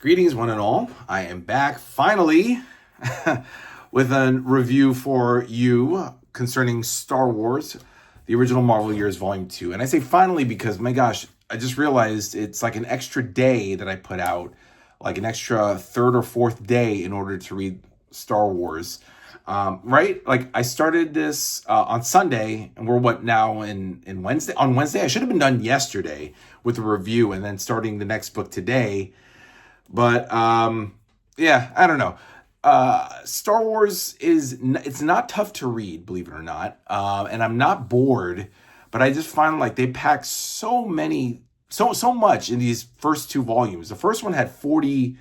Greetings, one and all. I am back finally with a review for you concerning Star Wars, the original Marvel Years Volume 2. And I say finally because, my gosh, I just realized it's like an extra day that I put out, like an extra third or fourth day in order to read Star Wars. Right? Like I started this on Sunday, and we're what now in Wednesday? On Wednesday, I should have been done yesterday with a review, and then starting the next book today. But yeah, I don't know. Star Wars it's not tough to read, believe it or not. And I'm not bored, but I just find like they pack so much in these first two volumes. The first one had 40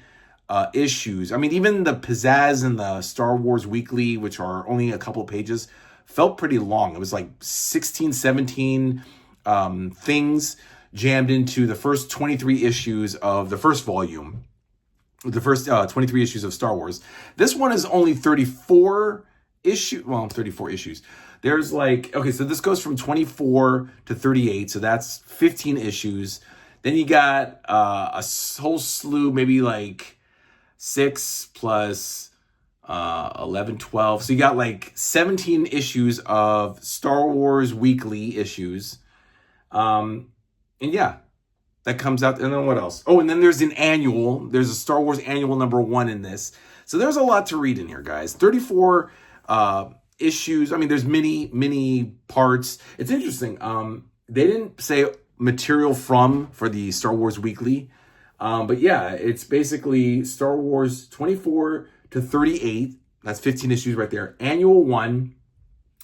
issues. I mean, even the pizzazz and the Star Wars Weekly, which are only a couple of pages, felt pretty long. It was like 16, 17 things jammed into the first 23 issues of the first volume. The first 23 issues of Star Wars. This one is only 34 issues. There's like, okay, so this goes from 24 to 38, so that's 15 issues. Then you got a whole slew, maybe like 6 plus 11, 12. So you got like 17 issues of Star Wars Weekly issues. And yeah, that comes out. And then what else? Oh, and then there's there's a Star Wars annual #1 in this. So there's a lot to read in here, guys. 34 issues. I mean, there's many parts. It's interesting. They didn't say material for the Star Wars Weekly. But yeah, it's basically Star Wars 24 to 38. That's 15 issues right there. Annual 1.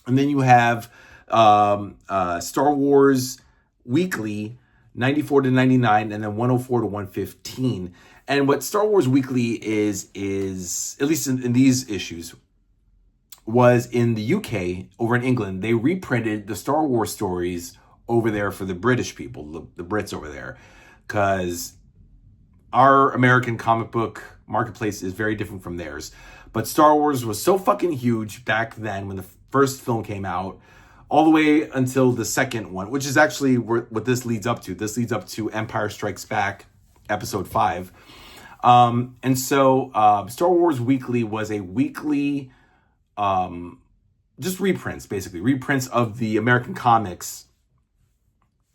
And then you have Star Wars Weekly 94 to 99, and then 104 to 115. And what Star Wars Weekly is at least in these issues, was in the UK, over in England, they reprinted the Star Wars stories over there for the British people, the Brits over there, because our American comic book marketplace is very different from theirs. But Star Wars was so fucking huge back then when the first film came out, all the way until the second one, which is actually what this leads up to. This leads up to Empire Strikes Back, Episode 5. And so Star Wars Weekly was a weekly, just reprints, basically. Reprints of the American comics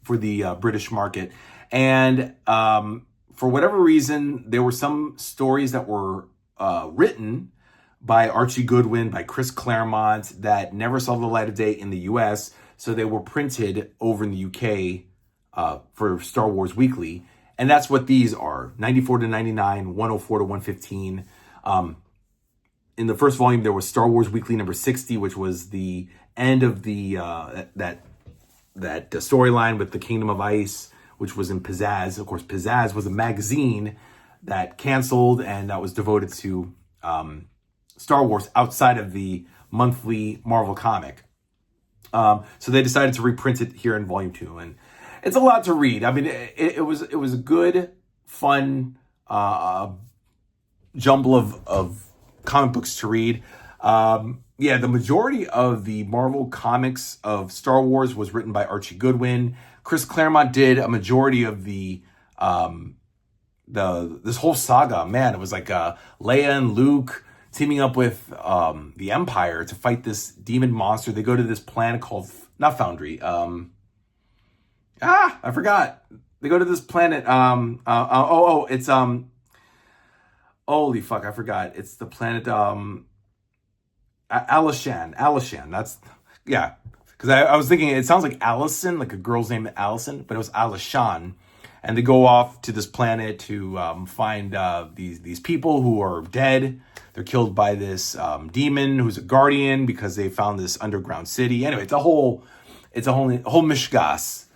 for the British market. And for whatever reason, there were some stories that were written by Archie Goodwin, by Chris Claremont, that never saw the light of day in the US. So they were printed over in the UK for Star Wars Weekly. And that's what these are, 94 to 99, 104 to 115. In the first volume, there was Star Wars Weekly number 60, which was the end of the that storyline with the Kingdom of Ice, which was in Pizzazz. Of course, Pizzazz was a magazine that canceled and that was devoted to Star Wars outside of the monthly Marvel comic. So they decided to reprint it here in Volume 2. And it's a lot to read. I mean, it was a good, fun jumble of comic books to read. Yeah, the majority of the Marvel comics of Star Wars was written by Archie Goodwin. Chris Claremont did a majority of this whole saga. Man, it was like Leia and Luke teaming up with the Empire to fight this demon monster. They go to this planet called, not Foundry. I forgot. They go to this planet. It's holy fuck, I forgot. It's the planet Alishan. That's, yeah. Because I was thinking it sounds like Allison, like a girl's name Allison, but it was Alishan. And they go off to this planet to find these people who are dead. They're killed by this demon who's a guardian because they found this underground city. Anyway, it's a whole mishgas,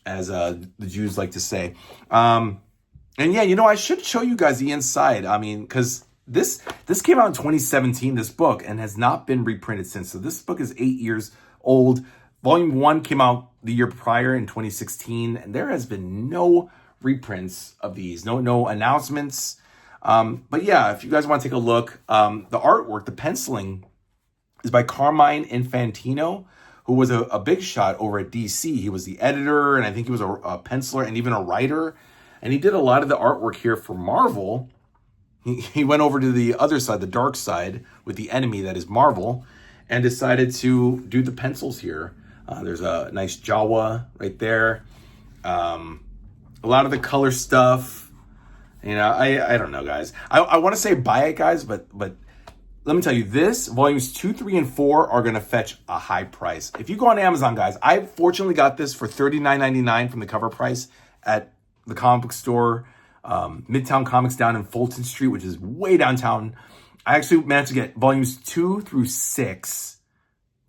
as the Jews like to say. And yeah, I should show you guys the inside. I mean, because this came out in 2017, this book, and has not been reprinted since. So this book is 8 years old. Volume 1 came out the year prior in 2016, and there has been no reprints of these, no announcements. But yeah, if you guys want to take a look, the artwork, the penciling, is by Carmine Infantino, who was a big shot over at DC. He was the editor, and I think he was a penciler and even a writer. And he did a lot of the artwork here for Marvel. he went over to the other side, the dark side, with the enemy that is Marvel, and decided to do the pencils here. There's a nice Jawa right there. A lot of the color stuff. You know, I don't know, guys. I want to say buy it, guys, but let me tell you, this volumes 2, 3, and 4 are going to fetch a high price. If you go on Amazon, guys, I fortunately got this for $39.99 from the cover price at the comic book store, Midtown Comics down in Fulton Street, which is way downtown. I actually managed to get volumes 2 through 6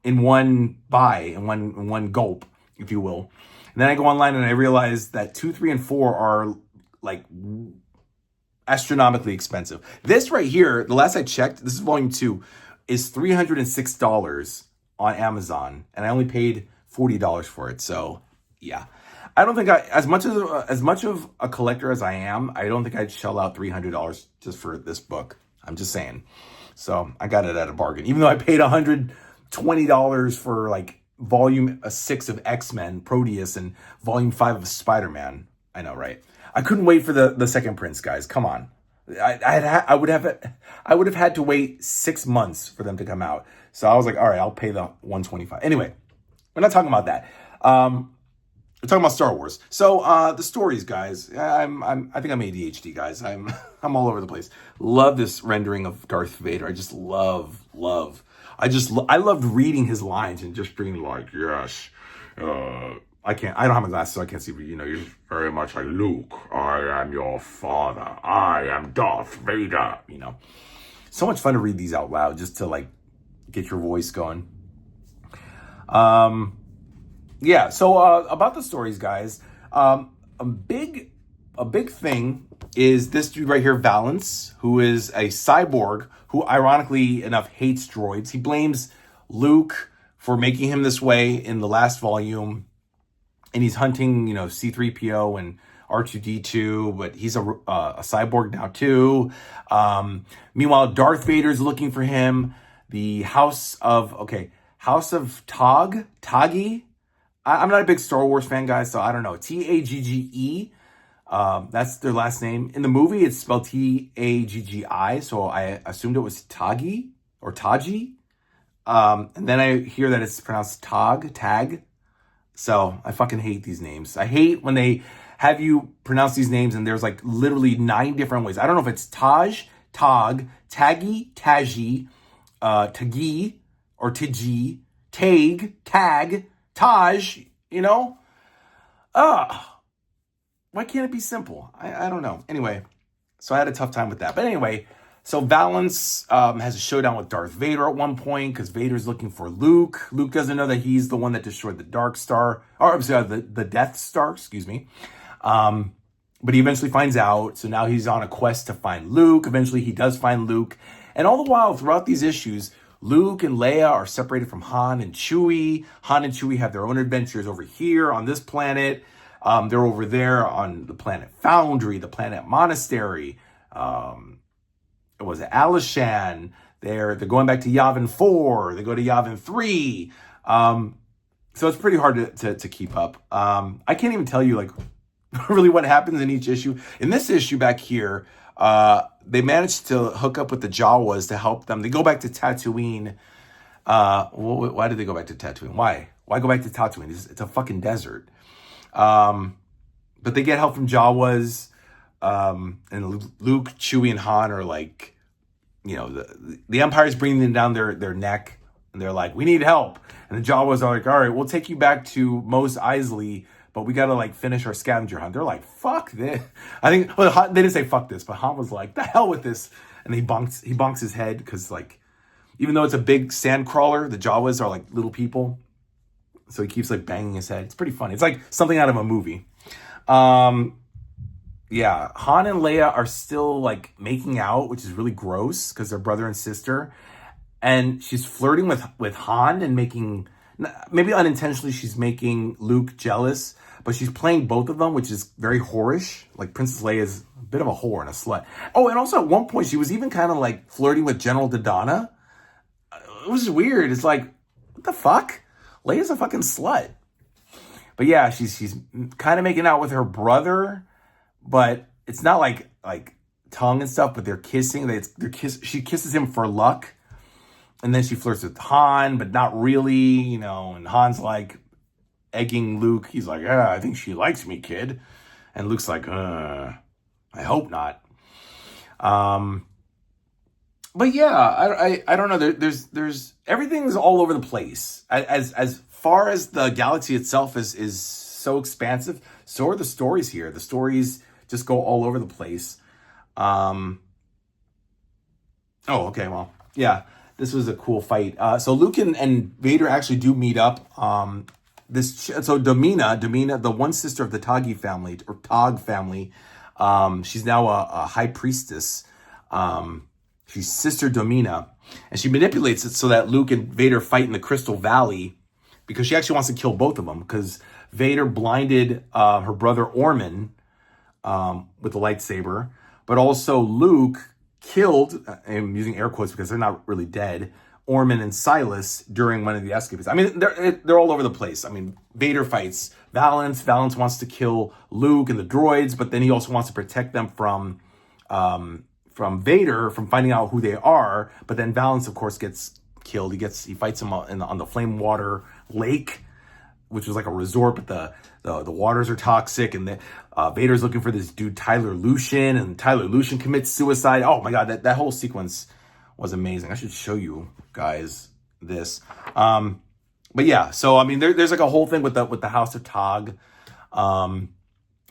in one buy, in one gulp, if you will. And then I go online and I realize that 2, 3, and 4 are like astronomically expensive. This right here, the last I checked, this is volume 2, is $306 on Amazon, and I only paid $40 for it. So yeah, I don't think as much of a collector as I am, I don't think I'd shell out $300 just for this book. I'm just saying. So I got it at a bargain, even though I paid $120 for like volume 6 of X-Men, Proteus, and volume 5 of Spider-Man. I know, right? I couldn't wait for the second prints, guys. Come on. I would have had to wait 6 months for them to come out. So I was like, all right, I'll pay the $125. Anyway, we're not talking about that. We're talking about Star Wars. So the stories, guys. I think I'm ADHD, guys. I'm all over the place. Love this rendering of Darth Vader. I just love. I loved reading his lines and just being like, yes. I don't have my glasses, so I can't see, but you're very much like, Luke, I am your father. I am Darth Vader. So much fun to read these out loud just to like get your voice going. Yeah, so about the stories, guys, a big thing is this dude right here, Valance, who is a cyborg who ironically enough hates droids. He blames Luke for making him this way in the last volume. And he's hunting, C-3PO and R2-D2, but he's a cyborg now too. Meanwhile, Darth Vader's looking for him. The House of Tagge. I'm not a big Star Wars fan, guys, so I don't know. Tagge. That's their last name. In the movie, it's spelled Taggi, so I assumed it was Tagge or Taji. And then I hear that it's pronounced Tag. So I fucking hate these names. I hate when they have you pronounce these names and there's like literally 9 different ways. I don't know if it's Taj, Tag, Taggy, Taji, Tagi, or Tiji, Tag, Tag, Taj, why can't it be simple? I don't know. Anyway, so I had a tough time with that. But anyway, so Valance has a showdown with Darth Vader at one point because Vader's looking for Luke. Luke doesn't know that he's the one that destroyed the the Death Star, excuse me. But he eventually finds out. So now he's on a quest to find Luke. Eventually he does find Luke. And all the while throughout these issues, Luke and Leia are separated from Han and Chewie. Han and Chewie have their own adventures over here on this planet. They're over there on the planet Foundry, the planet Monastery. It was Alishan. They're going back to Yavin 4. They go to Yavin 3. So it's pretty hard to keep up. I can't even tell you like really what happens in each issue. In this issue back here, they managed to hook up with the Jawas to help them. They go back to Tatooine. Why did they go back to Tatooine? Why go back to Tatooine? It's a fucking desert. But they get help from Jawas. And Luke, Chewie, and Han are like, the Empire's bringing them down their neck, and they're like, we need help. And the Jawas are like, all right, we'll take you back to Mos Eisley, but we gotta like finish our scavenger hunt. They're like, fuck this. I think, well, they didn't say fuck this, but Han was like, the hell with this. And he bonks his head because like, even though it's a big sand crawler, the Jawas are like little people. So he keeps like banging his head. It's pretty funny. It's like something out of a movie. Yeah, Han and Leia are still like making out, which is really gross because they're brother and sister. And she's flirting with Han and making, maybe unintentionally, she's making Luke jealous, but she's playing both of them, which is very whorish. Like Princess Leia is a bit of a whore and a slut. Oh, and also at one point she was even kind of like flirting with General Dodonna. It was weird. It's like, what the fuck? Leia's a fucking slut. But yeah, she's kind of making out with her brother. But it's not like tongue and stuff, but they're kissing. She kisses him for luck. And then she flirts with Han, but not really, and Han's like egging Luke. He's like, yeah, I think she likes me, kid. And Luke's like, I hope not. But yeah, I don't know. There's everything's all over the place. As far as the galaxy itself is so expansive, so are the stories here. The stories just go all over the place. Oh, okay, well, yeah, this was a cool fight. So Luke and Vader actually do meet up. So Domina, the one sister of the Togg family, she's now a high priestess. She's Sister Domina, and she manipulates it so that Luke and Vader fight in the Crystal Valley because she actually wants to kill both of them because Vader blinded her brother Orman with the lightsaber, but also Luke killed, I'm using air quotes because they're not really dead, Orman and Silas during one of the escapades. I mean, they're all over the place. I mean, Vader fights Valance. Valance wants to kill Luke and the droids, but then he also wants to protect them from Vader, from finding out who they are. But then Valance, of course, gets killed. He fights him on the Flame Water Lake, which was like a resort, but the waters are toxic, and Vader's looking for this dude Tyler Lucian, and Tyler Lucian commits suicide. Oh my god, that whole sequence was amazing. I should show you guys this. But yeah, so I mean, there's like a whole thing with the House of Togg,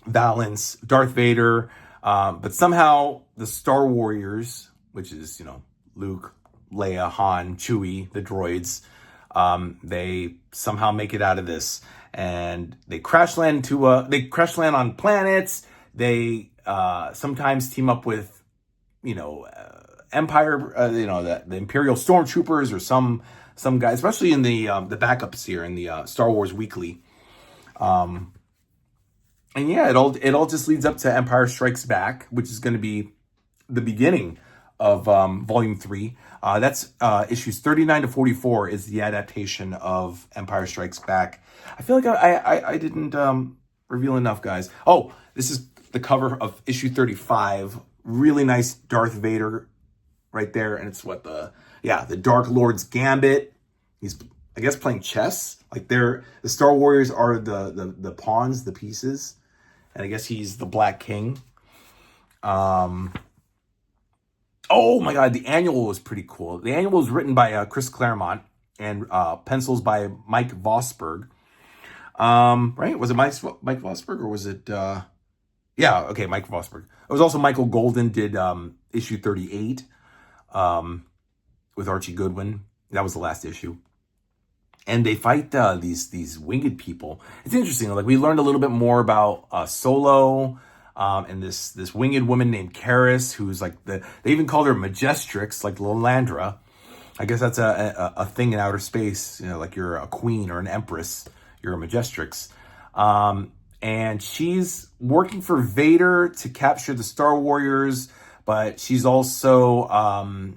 Valance, Darth Vader, but somehow the Star Warriors, which is Luke, Leia, Han, Chewie, the droids, they somehow make it out of this, and they crash land on planets. They sometimes team up with Empire, the Imperial Stormtroopers or some guys, especially in the backups here in the Star Wars Weekly. And yeah, it all just leads up to Empire Strikes Back, which is going to be the beginning of Volume 3. That's issues 39 to 44 is the adaptation of Empire Strikes Back. I feel like I didn't reveal enough, guys. Oh, this is the cover of issue 35. Really nice Darth Vader right there, and it's the Dark Lord's Gambit. He's, I guess, playing chess. Like the Star Warriors are the pawns, the pieces, and I guess he's the Black King. Oh my god, the annual was pretty cool. The annual was written by Chris Claremont and pencils by Mike Vosberg. Right? Was it Mike Vosberg or was it? Mike Vosberg. It was also Michael Golden did issue 38 with Archie Goodwin. That was the last issue. And they fight these winged people. It's interesting. Like, we learned a little bit more about Solo. And this winged woman named Karis, who's like they even called her Majestrix, like Lilandra. I guess that's a thing in outer space. Like you're a queen or an empress, you're a Majestrix. And she's working for Vader to capture the Star Warriors, but she's also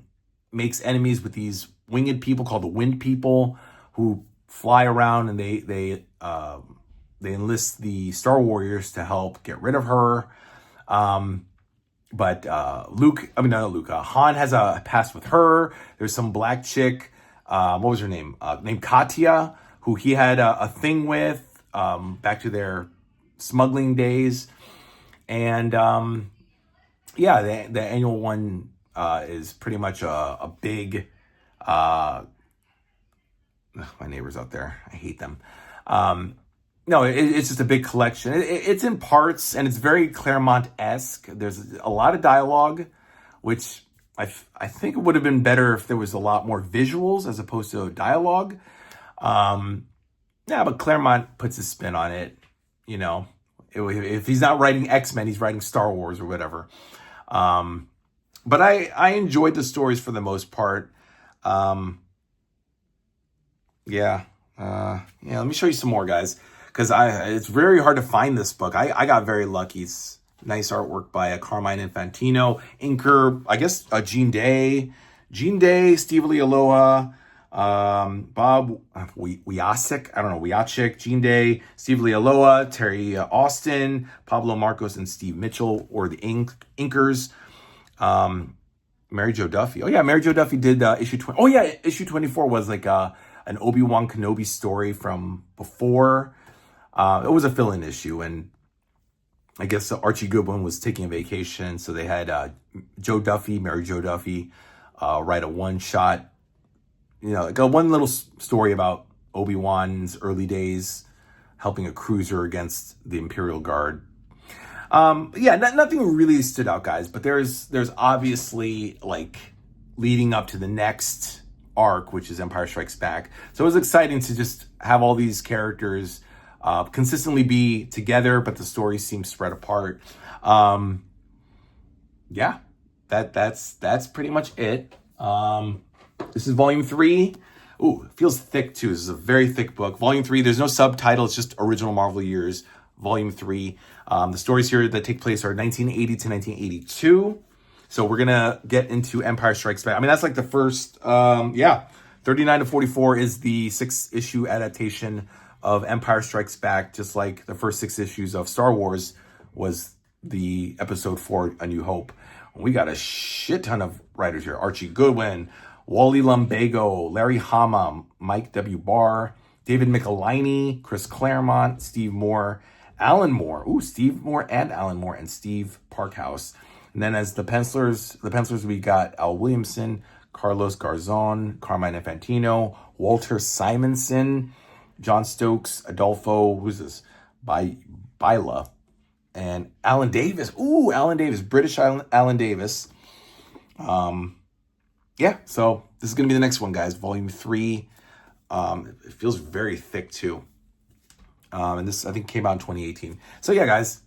makes enemies with these winged people called the Wind People, who fly around, and they enlist the Star Warriors to help get rid of her. But Han has a past with her. There's some black chick, what was her name? Named Katya, who he had a thing with, back to their smuggling days. And the annual one is pretty much a big, my neighbors out there, I hate them. No, it's just a big collection. It's in parts, and it's very Claremont-esque. There's a lot of dialogue, which I think it would have been better if there was a lot more visuals as opposed to dialogue. But Claremont puts his spin on it. If he's not writing X-Men, he's writing Star Wars or whatever. But I enjoyed the stories for the most part. Let me show you some more, guys. Because it's very hard to find this book. I got very lucky. It's nice artwork by Carmine Infantino. Inker, I guess, Gene Day, Steve Lealoa, Bob Wiacek, Wiacek, Gene Day, Steve Lealoa, Terry Austin, Pablo Marcos, and Steve Mitchell, or the Inkers. Mary Jo Duffy. Oh yeah, Mary Jo Duffy did issue 20. Oh yeah, issue 24 was like an Obi-Wan Kenobi story from before. It was a fill-in issue, and I guess Archie Goodwin was taking a vacation, so they had Jo Duffy, Mary Jo Duffy, write a one-shot, like a one little story about Obi-Wan's early days helping a cruiser against the Imperial Guard. Yeah, nothing really stood out, guys, but there's obviously like leading up to the next arc, which is Empire Strikes Back. So it was exciting to just have all these characters consistently be together, but the stories seem spread apart. Yeah, that's pretty much it. This is volume 3. Ooh, it feels thick too. This is a very thick book. Volume 3, there's no subtitle. It's just Original Marvel Years, Volume 3. The stories here that take place are 1980 to 1982. So we're going to get into Empire Strikes Back. I mean, that's like the first, 39 to 44 is the 6-issue adaptation of Empire Strikes Back, just like the first 6 issues of Star Wars was the episode 4, A New Hope. We got a shit ton of writers here. Archie Goodwin, Wally Lumbago, Larry Hama, Mike W. Barr, David Michelinie, Chris Claremont, Steve Moore, Alan Moore. Ooh, Steve Moore and Alan Moore, and Steve Parkhouse. And then as the pencilers, we got Al Williamson, Carlos Garzon, Carmine Infantino, Walter Simonson, John Stokes, Adolfo, who's this? Bila, and Alan Davis. Ooh, Alan Davis, British Alan Davis. Yeah, so this is going to be the next one, guys. Volume 3. It feels very thick, too. And this, I think, came out in 2018. So, yeah, guys,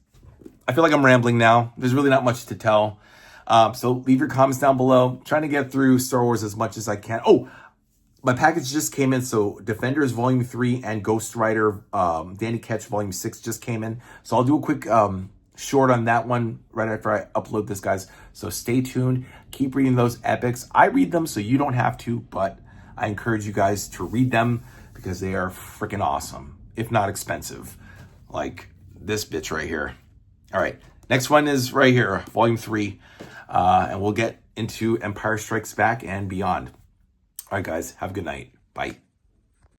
I feel like I'm rambling now. There's really not much to tell. So leave your comments down below. I'm trying to get through Star Wars as much as I can. Oh, my package just came in. So Defenders Volume 3 and Ghost Rider Danny Ketch Volume 6 just came in. So I'll do a quick short on that one right after I upload this, guys. So stay tuned. Keep reading those epics. I read them, so you don't have to, but I encourage you guys to read them because they are freaking awesome, if not expensive, like this bitch right here. All right, next one is right here, Volume 3, and we'll get into Empire Strikes Back and beyond. All right, guys, have a good night. Bye.